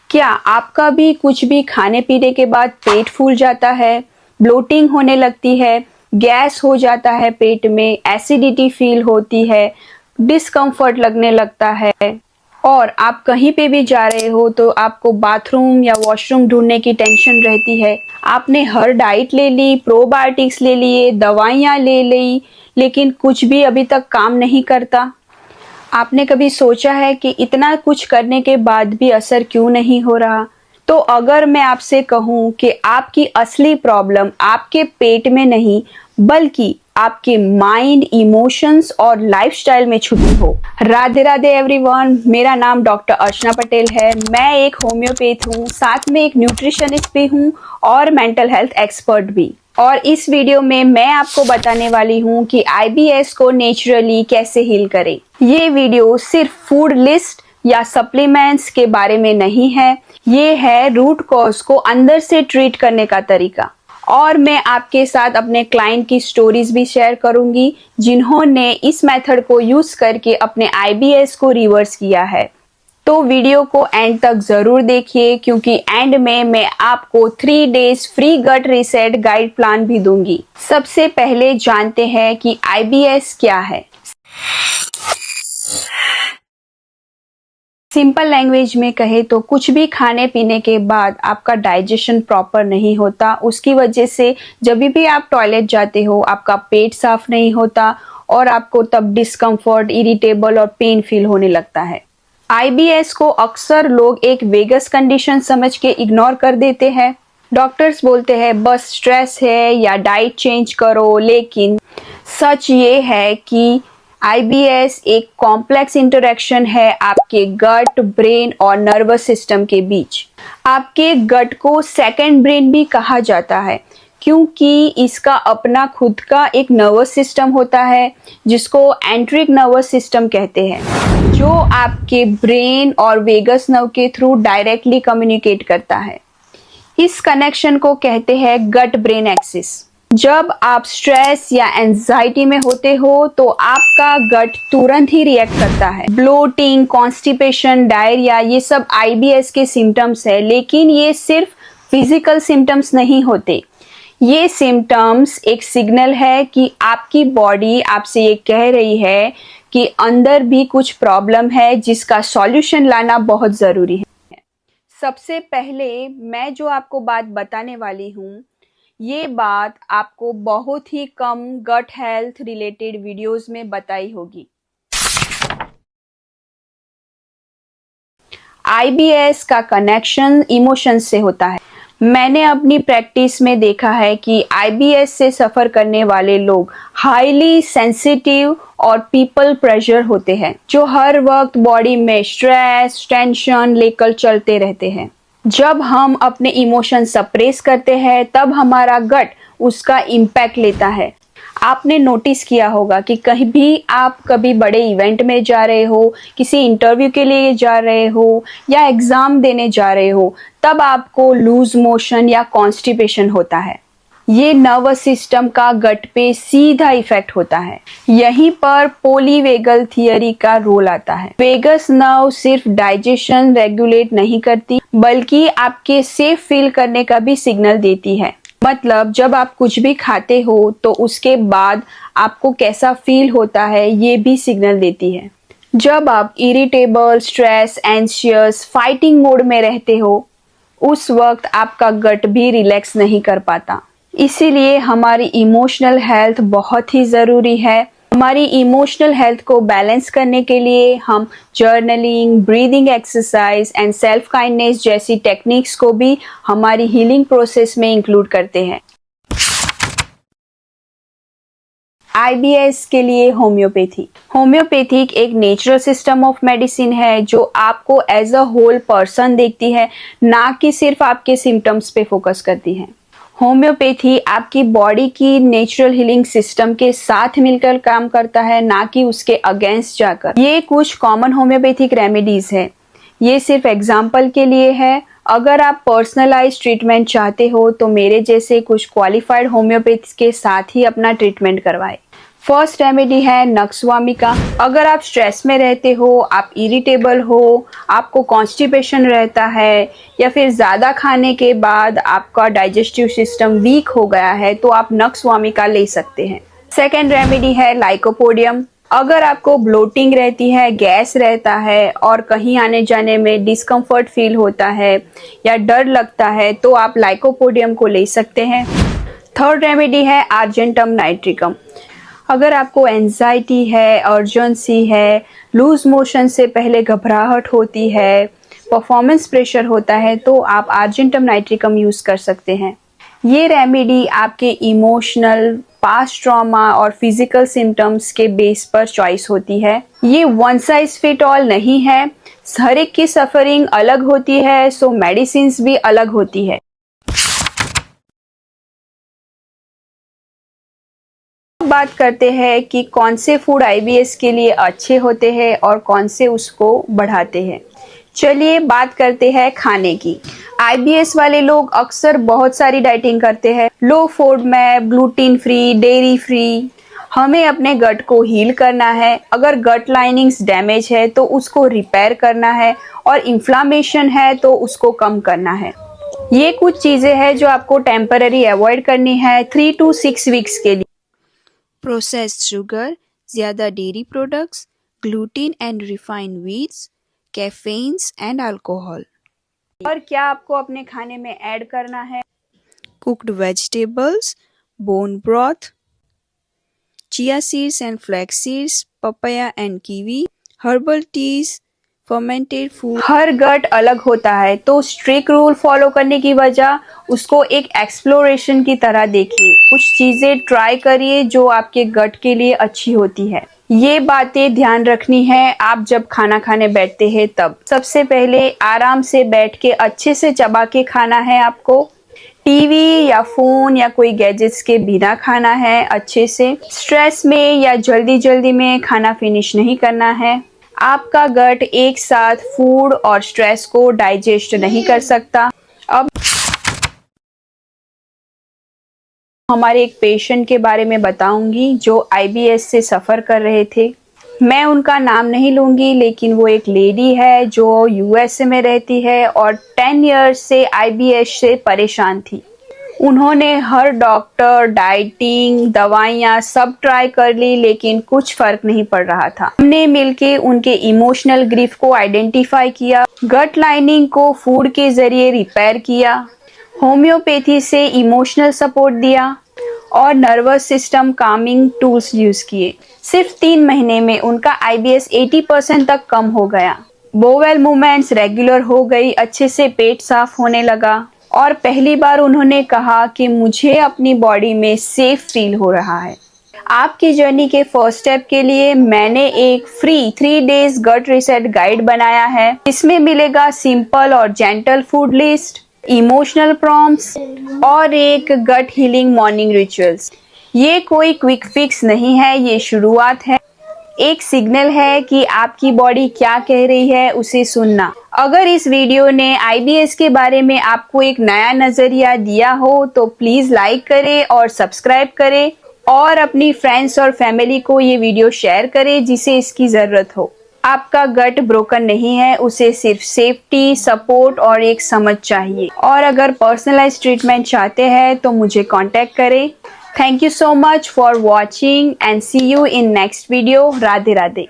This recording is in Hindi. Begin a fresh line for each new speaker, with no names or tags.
क्या आपका भी कुछ भी खाने पीने के बाद पेट फूल जाता है, ब्लोटिंग होने लगती है, गैस हो जाता है पेट में, एसिडिटी फील होती है, डिस्कम्फर्ट लगने लगता है और आप कहीं पे भी जा रहे हो तो आपको बाथरूम या वॉशरूम ढूंढने की टेंशन रहती है। आपने हर डाइट ले ली, प्रोबायोटिक्स ले लिए, दवाइयाँ ले ली, लेकिन कुछ भी अभी तक काम नहीं करता। आपने कभी सोचा है कि इतना कुछ करने के बाद भी असर क्यों नहीं हो रहा? तो अगर मैं आपसे कहूं कि आपकी असली प्रॉब्लम आपके पेट में नहीं बल्कि आपके माइंड, इमोशंस और लाइफस्टाइल में छुपी हो। राधे राधे एवरीवन, मेरा नाम डॉक्टर अर्चना पटेल है। मैं एक होम्योपैथ हूँ, साथ में एक न्यूट्रिशनिस्ट भी हूँ और मेंटल हेल्थ एक्सपर्ट भी। और इस वीडियो में मैं आपको बताने वाली हूँ कि IBS को नेचुरली कैसे हील करें। ये वीडियो सिर्फ फूड लिस्ट या सप्लीमेंट्स के बारे में नहीं है, ये है रूट कॉज को अंदर से ट्रीट करने का तरीका। और मैं आपके साथ अपने क्लाइंट की स्टोरीज भी शेयर करूंगी जिन्होंने इस मेथड को यूज करके अपने IBS को रिवर्स किया है। तो वीडियो को एंड तक जरूर देखिए क्योंकि एंड में मैं आपको 3 डेज फ्री गट रीसेट गाइड प्लान भी दूंगी। सबसे पहले जानते हैं कि IBS क्या है। सिंपल लैंग्वेज में कहे तो कुछ भी खाने पीने के बाद आपका डाइजेशन प्रॉपर नहीं होता, उसकी वजह से जब भी आप टॉयलेट जाते हो आपका पेट साफ नहीं होता और आपको तब डिस्कम्फर्ट, इरिटेबल और पेन फील होने लगता है। IBS को अक्सर लोग एक वेगस कंडीशन समझ के इग्नोर कर देते हैं। डॉक्टर्स बोलते हैं बस स्ट्रेस है या डाइट चेंज करो, लेकिन सच ये है कि IBS एक कॉम्प्लेक्स इंटरेक्शन है आपके गट, ब्रेन और नर्वस सिस्टम के बीच। आपके गट को सेकंड ब्रेन भी कहा जाता है क्योंकि इसका अपना खुद का एक नर्वस सिस्टम होता है जिसको एंट्रिक नर्वस सिस्टम कहते हैं, जो आपके ब्रेन और वेगस नर्व के थ्रू डायरेक्टली कम्युनिकेट करता है। इस कनेक्शन को कहते हैं गट ब्रेन एक्सिस। जब आप स्ट्रेस या एंजाइटी में होते हो तो आपका गट तुरंत ही रिएक्ट करता है। ब्लोटिंग, कॉन्स्टिपेशन, डायरिया, ये सब IBS के सिम्टम्स है, लेकिन ये सिर्फ फिजिकल सिम्टम्स नहीं होते। ये सिम्टम्स एक सिग्नल है कि आपकी बॉडी आपसे ये कह रही है कि अंदर भी कुछ प्रॉब्लम है जिसका सॉल्यूशन लाना बहुत जरूरी है। सबसे पहले मैं जो आपको बात बताने वाली हूँ, ये बात आपको बहुत ही कम गट हेल्थ रिलेटेड वीडियोस में बताई होगी। IBS का कनेक्शन इमोशंस से होता है। मैंने अपनी प्रैक्टिस में देखा है कि IBS से सफर करने वाले लोग हाईली सेंसिटिव और पीपल प्रेशर होते हैं, जो हर वक्त बॉडी में स्ट्रेस, टेंशन लेकर चलते रहते हैं। जब हम अपने इमोशन सप्रेस करते हैं तब हमारा गट उसका इम्पैक्ट लेता है। आपने नोटिस किया होगा कि कहीं भी आप कभी बड़े इवेंट में जा रहे हो, किसी इंटरव्यू के लिए जा रहे हो या एग्जाम देने जा रहे हो, तब आपको लूज मोशन या कॉन्स्टिपेशन होता है। ये नर्वस सिस्टम का गट पे सीधा इफेक्ट होता है। यहीं पर पोलीवेगल थियरी का रोल आता है। वेगस नर्व सिर्फ डाइजेशन रेगुलेट नहीं करती बल्कि आपके सेफ फील करने का भी सिग्नल देती है। मतलब जब आप कुछ भी खाते हो तो उसके बाद आपको कैसा फील होता है ये भी सिग्नल देती है। जब आप irritable, stress, anxious, fighting mode में रहते हो उस वक्त आपका गट भी रिलैक्स नहीं कर पाता। इसीलिए हमारी इमोशनल हेल्थ बहुत ही ज़रूरी है। हमारी इमोशनल हेल्थ को बैलेंस करने के लिए हम journaling, breathing exercise and self kindness जैसी टेक्निक्स को भी हमारी हीलिंग प्रोसेस में इंक्लूड करते हैं। IBS के लिए होम्योपैथिक एक नेचुरल सिस्टम ऑफ मेडिसिन है जो आपको एज अ होल पर्सन देखती है, ना कि सिर्फ आपके सिम्टम्स पे फोकस करती है। होम्योपैथी आपकी बॉडी की नेचुरल हीलिंग सिस्टम के साथ मिलकर काम करता है, ना कि उसके अगेंस्ट जाकर। ये कुछ कॉमन होम्योपैथिक रेमेडीज है, ये सिर्फ एग्जाम्पल के लिए है। अगर आप पर्सनलाइज ट्रीटमेंट चाहते हो तो मेरे जैसे कुछ क्वालिफाइड होम्योपैथ के साथ ही अपना ट्रीटमेंट करवाएं। फर्स्ट रेमेडी है नक्सवामिका। अगर आप स्ट्रेस में रहते हो, आप इरिटेबल हो, आपको कॉन्स्टिपेशन रहता है या फिर ज़्यादा खाने के बाद आपका डाइजेस्टिव सिस्टम वीक हो गया है तो आप नक्सवामिका ले सकते हैं। सेकेंड रेमेडी है लाइकोपोडियम। अगर आपको ब्लोटिंग रहती है, गैस रहता है और कहीं आने जाने में डिस्कम्फर्ट फील होता है या डर लगता है तो आप लाइकोपोडियम को ले सकते हैं। थर्ड रेमेडी है आर्जेंटम नाइट्रिकम। अगर आपको एंजाइटी है, अर्जेंसी है, लूज मोशन से पहले घबराहट होती है, परफॉर्मेंस प्रेशर होता है तो आप आर्जेंटम नाइट्रिकम यूज़ कर सकते हैं। ये रेमेडी आपके इमोशनल, पास्ट ट्रॉमा और फिजिकल सिम्टम्स के बेस पर चॉइस होती है। ये वन साइज फिट ऑल नहीं है, हर एक की सफरिंग अलग होती है, सो मेडिसिन्स भी अलग होती है। बात करते हैं कि कौन से फूड आईबीएस के लिए अच्छे होते हैं और कौन से उसको बढ़ाते हैं। चलिए बात करते हैं खाने की। आईबीएस वाले लोग अक्सर बहुत सारी डाइटिंग करते हैं, low FODMAP, gluten free, dairy free. हमें अपने गट को हील करना है। अगर गट लाइनिंग्स डैमेज है तो उसको रिपेयर करना है और इन्फ्लामेशन है तो उसको कम करना है। ये कुछ चीजें हैं जो आपको टेम्पररी अवॉइड करनी है 3 to 6 वीक्स के लिए।
प्रोसेस्ड शुगर, ज़्यादा dairy products, gluten and refined wheats, caffeines and alcohol.
और क्या आपको अपने खाने में ऐड करना है?
Cooked vegetables, bone broth, chia seeds and flax seeds, papaya and kiwi, herbal teas, fermented food.
हर गट अलग होता है तो स्ट्रिक्ट रूल फॉलो करने की बजाय उसको एक एक्सप्लोरेशन की तरह देखिए। कुछ चीजें ट्राई करिए जो आपके गट के लिए अच्छी होती है। ये बातें ध्यान रखनी है आप जब खाना खाने बैठते हैं तब। सबसे पहले आराम से बैठ के अच्छे से चबा के खाना है आपको। टीवी या फोन या कोई गैजेट्स के बिना खाना है अच्छे से। स्ट्रेस में या जल्दी में खाना फिनिश नहीं करना है। आपका गट एक साथ फूड और स्ट्रेस को डाइजेस्ट नहीं कर सकता। अब हमारे एक पेशेंट के बारे में बताऊंगी जो आईबीएस से सफ़र कर रहे थे। मैं उनका नाम नहीं लूंगी, लेकिन वो एक लेडी है जो यूएसए में रहती है और 10 इयर्स से आईबीएस से परेशान थी। उन्होंने हर डॉक्टर, डाइटिंग, दवाइयाँ सब ट्राई कर ली लेकिन कुछ फर्क नहीं पड़ रहा था। हमने मिलके उनके इमोशनल ग्रीफ को आइडेंटिफाई किया, गट लाइनिंग को फूड के जरिए रिपेयर किया, होम्योपैथी से इमोशनल सपोर्ट दिया और nervous system Kameng tools use किए। सिर्फ 3 महीने में उनका आईबीएस 80% तक कम हो गया। बोवेल मूवमेंट्स रेगुलर हो गई, अच्छे से पेट साफ होने लगा और पहली बार उन्होंने कहा कि मुझे अपनी बॉडी में सेफ फील हो रहा है। आपकी जर्नी के फर्स्ट स्टेप के लिए मैंने एक फ्री 3 डेज गट रीसेट गाइड बनाया है। इसमें मिलेगा सिंपल और gentle food list, emotional prompts और एक गट हीलिंग मॉर्निंग रिचुअल्स। ये कोई क्विक फिक्स नहीं है, ये शुरुआत है, एक सिग्नल है कि आपकी बॉडी क्या कह रही है उसे सुनना। अगर इस वीडियो ने आईबीएस के बारे में आपको एक नया नजरिया दिया हो तो प्लीज लाइक करें और सब्सक्राइब करें और अपनी फ्रेंड्स और फैमिली को ये वीडियो शेयर करें जिसे इसकी जरूरत हो। आपका गट ब्रोकन नहीं है, उसे सिर्फ सेफ्टी, सपोर्ट और एक समझ चाहिए। और अगर पर्सनलाइज्ड ट्रीटमेंट चाहते हैं तो मुझे कांटेक्ट करें। Thank you so much for watching and see you in next video. Radhe Radhe.